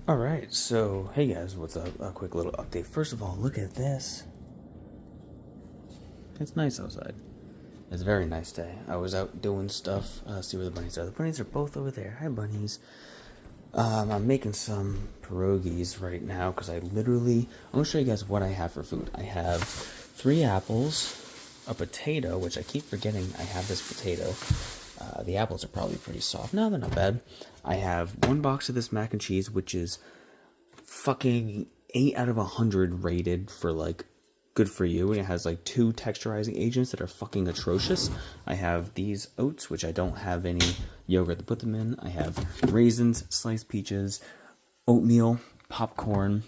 Alright, so hey guys, what's up? A quick little update. First of all, look at this. It's nice outside. It's a very nice day. I was out doing stuff. See where the bunnies are. The bunnies are both over there. Hi, bunnies. I'm making some pierogies right now because I'm going to show you guys what I have for food. I have 3 apples, a potato, which I keep forgetting I have this potato. The apples are probably pretty soft. No, they're not bad. I have 1 box of this mac and cheese, which is fucking 8 out of 100 rated for like good for you, and it has like 2 texturizing agents that are fucking atrocious. I have these oats, which I don't have any yogurt to put them in. I have raisins, sliced peaches, oatmeal, popcorn.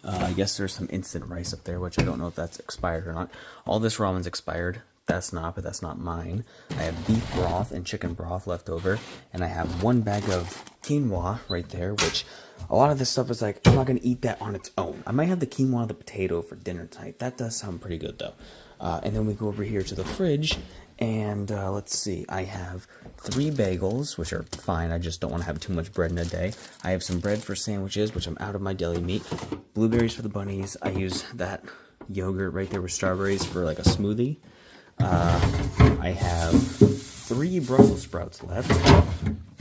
I guess there's some instant rice up there, which I don't know if that's expired or not. All this ramen's expired. That's not, but that's not mine. I have beef broth and chicken broth left over, and I have 1 bag of quinoa right there, which a lot of this stuff is like, I'm not going to eat that on its own. I might have the quinoa and the potato for dinner tonight. That does sound pretty good, though. And then we go over here to the fridge, and let's see. I have 3 bagels, which are fine. I just don't want to have too much bread in a day. I have some bread for sandwiches, which I'm out of my deli meat. Blueberries for the bunnies. I use that yogurt right there with strawberries for like a smoothie. I have 3 Brussels sprouts left,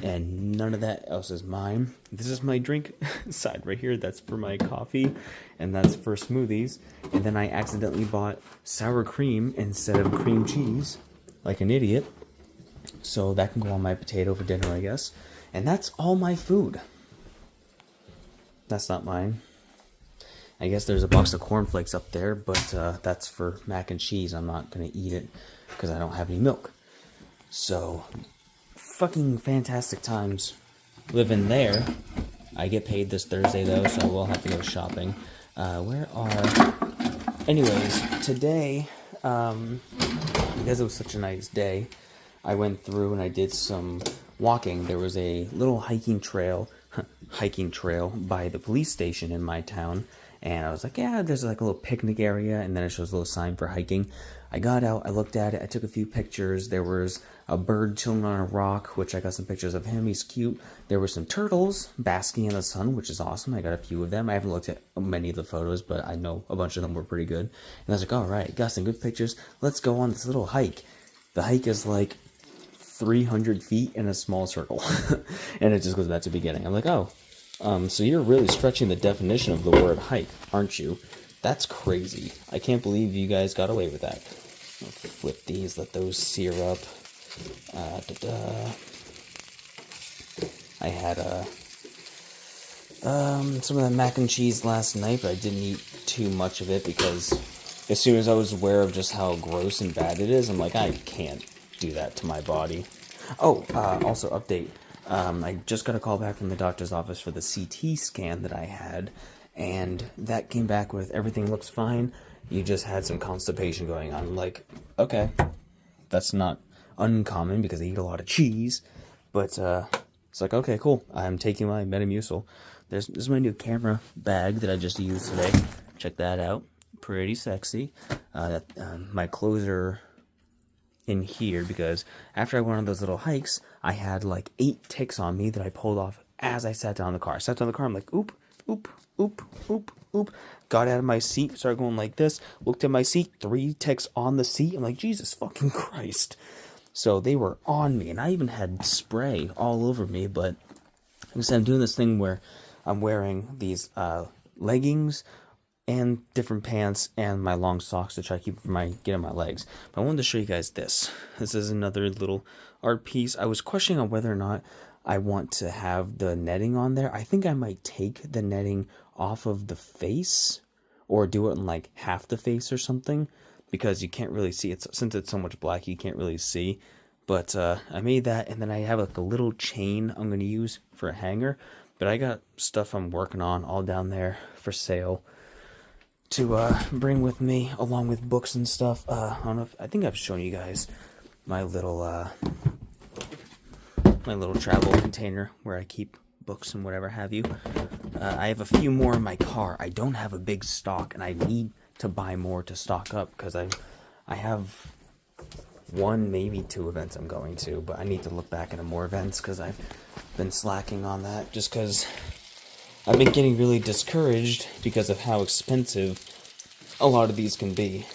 and none of that else is mine. This is my drink side right here. That's for my coffee, and that's for smoothies. And then I accidentally bought sour cream instead of cream cheese, like an idiot. So that can go on my potato for dinner, I guess. And that's all my food. That's not mine. I guess there's a box of cornflakes up there, but that's for mac and cheese. I'm not going to eat it because I don't have any milk. So, fucking fantastic times living there. I get paid this Thursday, though, so I will have to go shopping. Anyways, today, because it was such a nice day, I went through and I did some walking. There was a little hiking trail by the police station in my town. And I was like, yeah, there's like a little picnic area, and then it shows a little sign for hiking. I got out, I looked at it, I took a few pictures. There was a bird chilling on a rock, which I got some pictures of him. He's cute. There were some turtles basking in the sun, which is awesome. I got a few of them. I haven't looked at many of the photos, but I know a bunch of them were pretty good. And I was like, all right, got some good pictures. Let's go on this little hike. The hike is like 300 feet in a small circle. And it just goes back to the beginning. I'm like, oh. So you're really stretching the definition of the word hike, aren't you? That's crazy. I can't believe you guys got away with that. I'll flip these, let those sear up. I had some of that mac and cheese last night, but I didn't eat too much of it because as soon as I was aware of just how gross and bad it is, I'm like, I can't do that to my body. Oh, also update. I just got a call back from the doctor's office for the CT scan that I had, and that came back with everything looks fine. You just had some constipation going on. I'm like, okay, that's not uncommon because I eat a lot of cheese, but it's like, okay, cool. I'm taking my Metamucil. This is my new camera bag that I just used today. Check that out. Pretty sexy. My clothes are in here because after I went on those little hikes, I had like 8 ticks on me that I pulled off as I sat down in the car. I sat down in the car, I'm like, oop, oop, oop, oop, oop. Got out of my seat, started going like this, looked at my seat, 3 ticks on the seat. I'm like, Jesus fucking Christ. So they were on me, and I even had spray all over me, but like I said, I'm doing this thing where I'm wearing these leggings and different pants and my long socks to try to keep it from getting my legs. But I wanted to show you guys this. This is another little art piece. I was questioning on whether or not I want to have the netting on there. I think I might take the netting off of the face or do it in like half the face or something because you can't really see it. Since it's so much black, you can't really see. But I made that, and then I have like a little chain I'm going to use for a hanger. But I got stuff I'm working on all down there for sale to bring with me, along with books and stuff. I don't know I think I've shown you guys my little travel container where I keep books and whatever have you. I have a few more in my car. I don't have a big stock, and I need to buy more to stock up because I have 1, maybe 2 events I'm going to, but I need to look back into more events because I've been slacking on that just because I've been getting really discouraged because of how expensive a lot of these can be.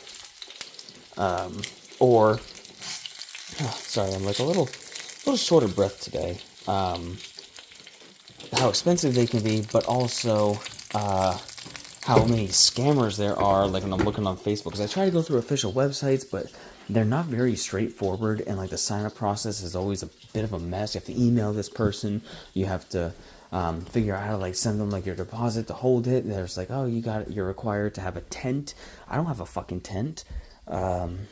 Or, sorry, I'm like a little short of breath today. How expensive they can be, but also how many scammers there are, like when I'm looking on Facebook, because I try to go through official websites, but they're not very straightforward, and like the sign-up process is always a bit of a mess. You have to email this person, you have to figure out how to like send them like your deposit to hold it. There's like, oh, you're required to have a tent. I don't have a fucking tent. And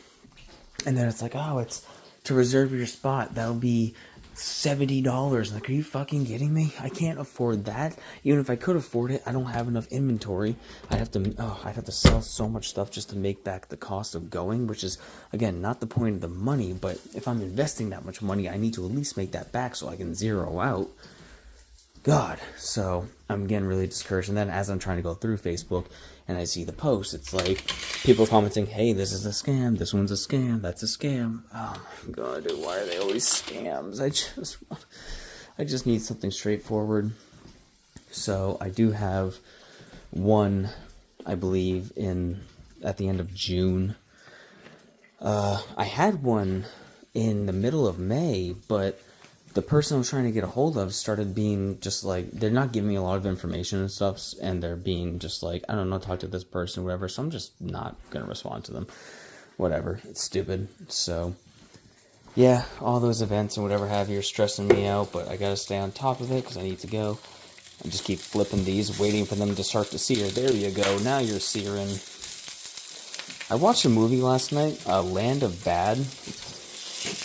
then it's like, oh, it's to reserve your spot. That'll be $70. Like, are you fucking kidding me? I can't afford that. Even if I could afford it, I don't have enough inventory. I'd have to sell so much stuff just to make back the cost of going, which is, again, not the point of the money, but if I'm investing that much money, I need to at least make that back so I can zero out. God, so I'm getting really discouraged. And then as I'm trying to go through Facebook and I see the posts, it's like people commenting, hey, this is a scam, this one's a scam, that's a scam. Oh my God, dude, why are they always scams? I just need something straightforward. So I do have one, I believe, at the end of June. I had one in the middle of May, but the person I was trying to get a hold of started being just like, they're not giving me a lot of information and stuff, and they're being just like, I don't know, talk to this person or whatever, so I'm just not going to respond to them. Whatever, it's stupid. So, yeah, all those events and whatever have you are stressing me out, but I gotta stay on top of it because I need to go. I just keep flipping these, waiting for them to start to sear. There you go, now you're searing. I watched a movie last night, Land of Bad,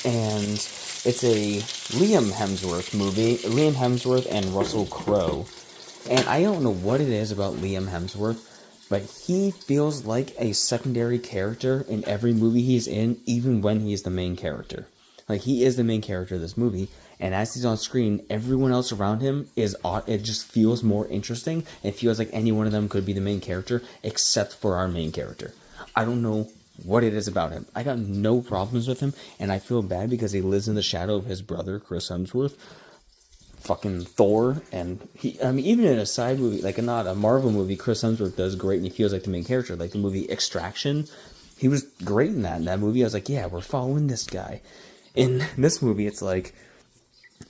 and it's a Liam Hemsworth movie. Liam Hemsworth and Russell Crowe. And I don't know what it is about Liam Hemsworth, but he feels like a secondary character in every movie he's in, even when he's the main character. Like, he is the main character of this movie, and as he's on screen, everyone else around him it just feels more interesting. It feels like any one of them could be the main character, except for our main character. I don't know what it is about him. I got no problems with him, and I feel bad because he lives in the shadow of his brother, Chris Hemsworth, fucking Thor, and even in a side movie, like not a Marvel movie, Chris Hemsworth does great, and he feels like the main character, like the movie Extraction. He was great in that movie. I was like, yeah, we're following this guy. In this movie, it's like,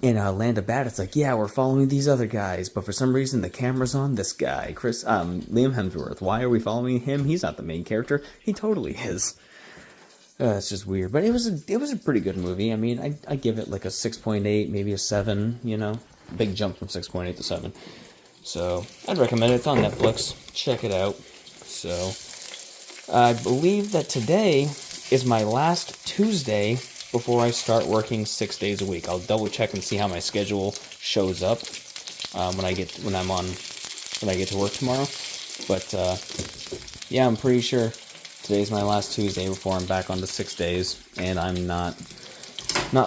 in Land of Bad, it's like, yeah, we're following these other guys, but for some reason the camera's on this guy, Liam Hemsworth. Why are we following him? He's not the main character. He totally is. It's just weird, but it was a pretty good movie. I mean, I give it like a 6.8, maybe a 7. You know, big jump from 6.8 to 7. So I'd recommend it. It's on Netflix. Check it out. So I believe that today is my last Tuesday before I start working 6 days a week. I'll double check and see how my schedule shows up when I get to work tomorrow. But yeah, I'm pretty sure today's my last Tuesday before I'm back on to 6 days, and I'm not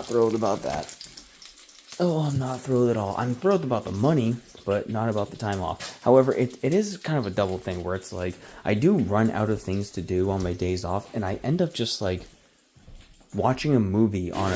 thrilled about that. Oh, I'm not thrilled at all. I'm thrilled about the money, but not about the time off. However, it is kind of a double thing where it's like I do run out of things to do on my days off, and I end up just like watching a movie on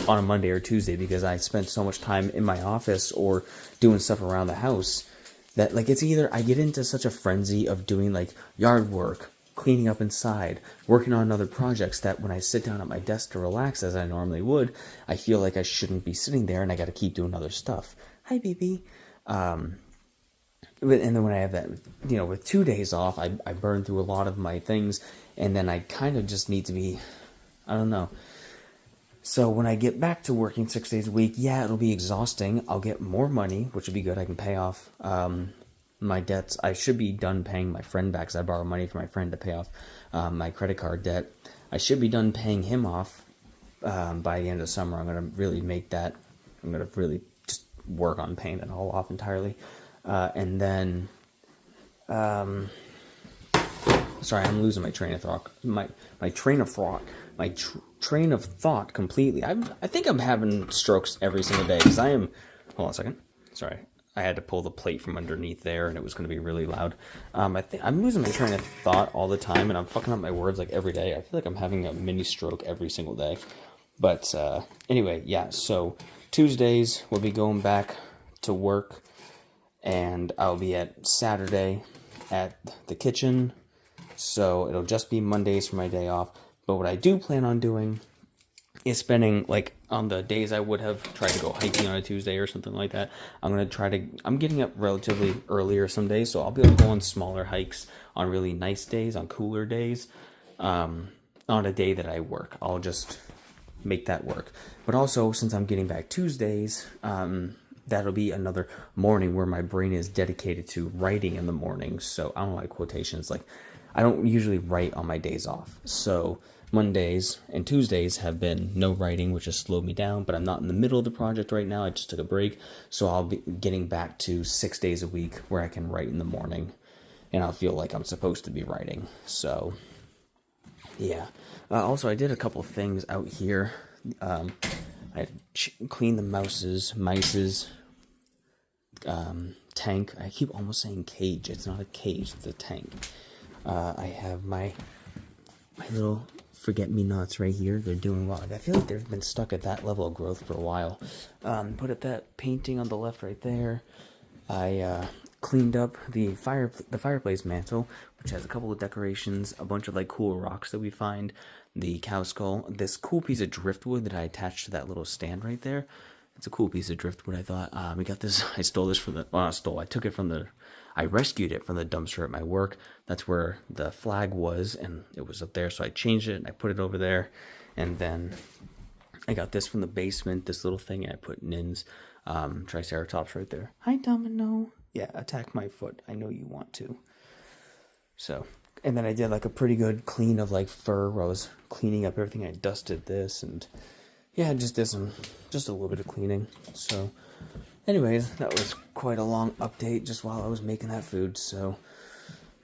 a Monday or Tuesday because I spent so much time in my office or doing stuff around the house that like it's either I get into such a frenzy of doing like yard work, cleaning up inside, working on other projects that when I sit down at my desk to relax as I normally would, I feel like I shouldn't be sitting there and I got to keep doing other stuff. Hi, baby. And then when I have that, with 2 days off, I burn through a lot of my things, and then I kind of just need to be, I don't know. So when I get back to working 6 days a week, yeah, it'll be exhausting. I'll get more money, which would be good. I can pay off my debts. I should be done paying my friend back because I borrowed money from my friend to pay off my credit card debt. I should be done paying him off by the end of summer. I'm going to really make that. I'm going to really just work on paying it all off entirely. And then, sorry, I'm losing my train of thought. My train of thought. Train of thought completely. I think I'm having strokes every single day because I am. Hold on a second. Sorry, I had to pull the plate from underneath there, and it was going to be really loud. I think I'm losing my train of thought all the time, and I'm fucking up my words like every day. I feel like I'm having a mini stroke every single day. But anyway, yeah. So Tuesdays we'll be going back to work. and I'll be at Saturday at the kitchen, so it'll just be Mondays for my day off. But what I do plan on doing is spending, like, on the days I would have tried to go hiking on a Tuesday or something like that, I'm getting up relatively earlier some days, so I'll be able to go on smaller hikes on really nice days, on cooler days, on a day that I work. I'll just make that work. But also, since I'm getting back Tuesdays, that'll be another morning where my brain is dedicated to writing in the morning. So I don't like quotations. Like, I don't usually write on my days off. So Mondays and Tuesdays have been no writing, which has slowed me down, but I'm not in the middle of the project right now. I just took a break. So I'll be getting back to 6 days a week where I can write in the morning, and I'll feel like I'm supposed to be writing. So yeah. Also, I did a couple things out here. I cleaned the mice's tank. I keep almost saying cage. It's not a cage, it's a tank. I have my little forget-me-nots right here. They're doing well. I feel like they've been stuck at that level of growth for a while. Put up that painting on the left right there. I cleaned up the fireplace mantle, which has a couple of decorations, a bunch of like cool rocks that we find, the cow skull, this cool piece of driftwood that I attached to that little stand right there. It's a cool piece of driftwood, I thought. We got this. I stole this from the. Well, not stole. I rescued it from the dumpster at my work. That's where the flag was, and it was up there. So I changed it and I put it over there. And then I got this from the basement. This little thing, and I put Nin's Triceratops right there. Hi, Domino. Yeah, attack my foot. I know you want to. So, and then I did like a pretty good clean of like fur where I was cleaning up everything. I dusted this, and yeah, I just did just a little bit of cleaning. So anyways, that was quite a long update just while I was making that food. So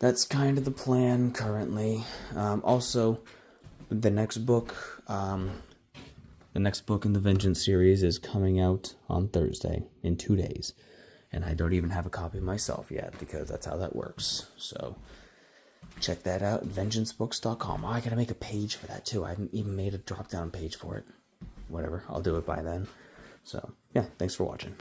that's kind of the plan currently. Also, the next book in the Vengeance series is coming out on Thursday, in 2 days. And I don't even have a copy myself yet, because that's how that works. So check that out, vengeancebooks.com. Oh, I gotta make a page for that too. I haven't even made a drop-down page for it. Whatever, I'll do it by then. So, yeah, thanks for watching.